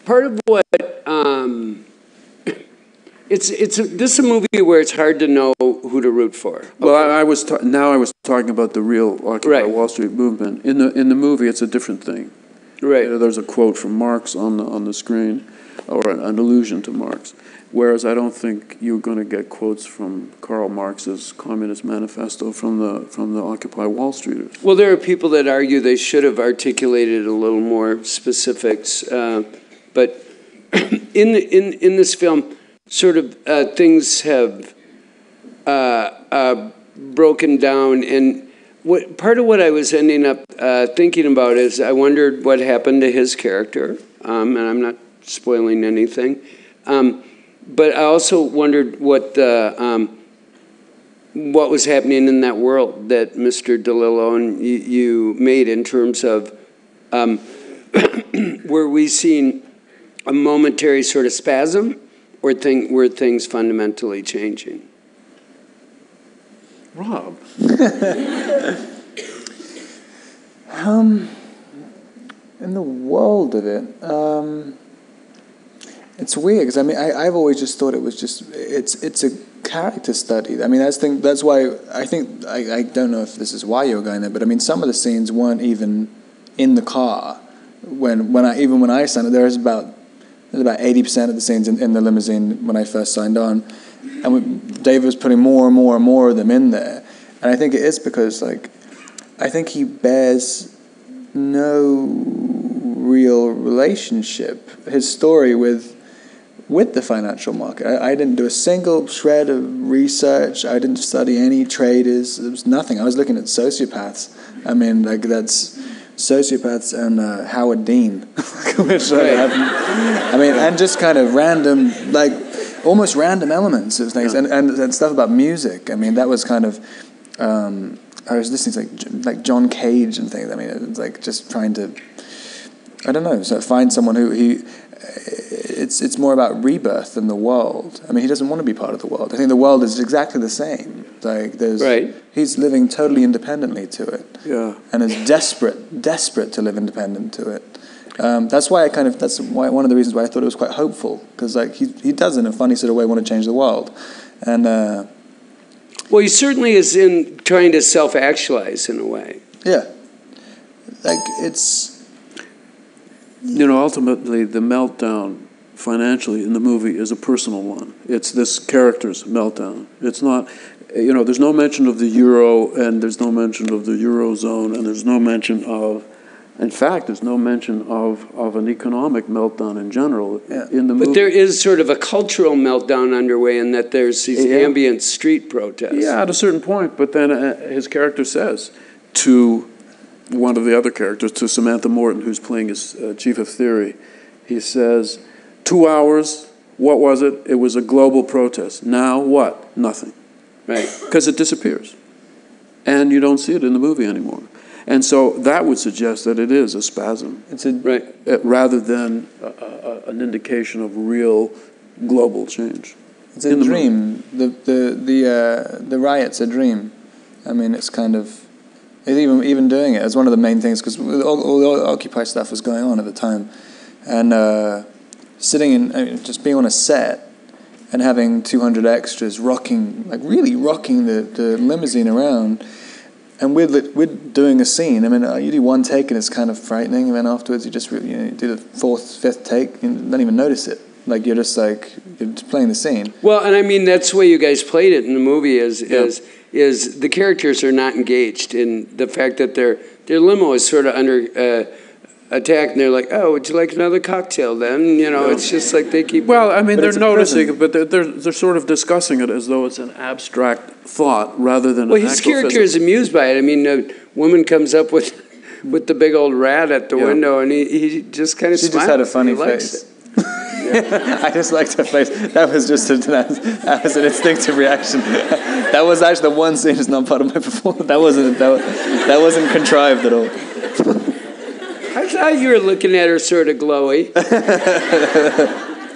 part of what this is a movie where it's hard to know who to root for. Okay? Well, I was talking about the real Occupy Wall Street movement. In the movie, it's a different thing. Right. There's a quote from Marx on the screen, or an allusion to Marx. Whereas I don't think you're going to get quotes from Karl Marx's Communist Manifesto from the Occupy Wall Streeters. Well, there are people that argue they should have articulated a little more specifics, but in this film, sort of things have broken down, and part of what I was ending up thinking about is I wondered what happened to his character, and I'm not spoiling anything. But I also wondered what was happening in that world that Mr. DeLillo and you made in terms of were we seeing a momentary sort of spasm, or were things fundamentally changing? Rob. In the world of it, it's weird because I mean I've always just thought it was just it's a character study. I mean that's why I think I don't know if this is why you were going there, but I mean some of the scenes weren't even in the car when I signed. There's about 80% of the scenes in the limousine when I first signed on, and Dave was putting more and more and more of them in there, and I think it is because I think he bears no real relationship. His story with the financial market. I didn't do a single shred of research. I didn't study any traders. There was nothing. I was looking at sociopaths. I mean, that's sociopaths and Howard Dean. Which and just kind of random, almost random elements of things, and stuff about music. I mean, that was kind of. I was listening to like John Cage and things. I mean, it's like just trying to, I don't know, so find someone who it's more about rebirth than the world. I mean, he doesn't want to be part of the world. I think the world is exactly the same. He's living totally independently to it. Yeah. And is desperate to live independent to it. That's why one of the reasons why I thought it was quite hopeful, because he does in a funny sort of way want to change the world, and. Well, he certainly is in trying to self-actualize in a way. Yeah. It's... ultimately the meltdown financially in the movie is a personal one. It's this character's meltdown. It's not, there's no mention of the euro, and there's no mention of the eurozone, and there's no mention of, in fact, there's no mention of an economic meltdown in general in the movie. But there is sort of a cultural meltdown underway in that there's these ambient street protests. Yeah, at a certain point. But then his character says to one of the other characters, to Samantha Morton, who's playing his chief of theory, he says, 2 hours, what was it? It was a global protest. Now what? Nothing. Right. Because it disappears. And you don't see it in the movie anymore. And so that would suggest that it is a spasm, rather than an indication of real global change. It's a dream. The riot's a dream. I mean, it's kind of even doing it as one of the main things, because all the Occupy stuff was going on at the time, and just being on a set and having 200 extras really rocking the limousine around. And we're doing a scene. I mean, you do one take and it's kind of frightening, and then afterwards you just you do the fourth, fifth take and don't even notice it. You're just playing the scene. Well, and I mean that's the way you guys played it in the movie is the characters are not engaged in the fact that their limo is sort of under attack, and they're like, "Oh, would you like another cocktail?" Then it's just like they keep. Well, I mean, they're noticing it, but they're sort of discussing it as though it's an abstract thought rather than. Well, his character is amused by it. I mean, a woman comes up with the big old rat at the window, and he just kind of. She just had a funny face. I just liked her face. That was just that was an instinctive reaction. That was actually the one scene that's not part of my performance. That wasn't contrived at all. I thought you were looking at her sort of glowy.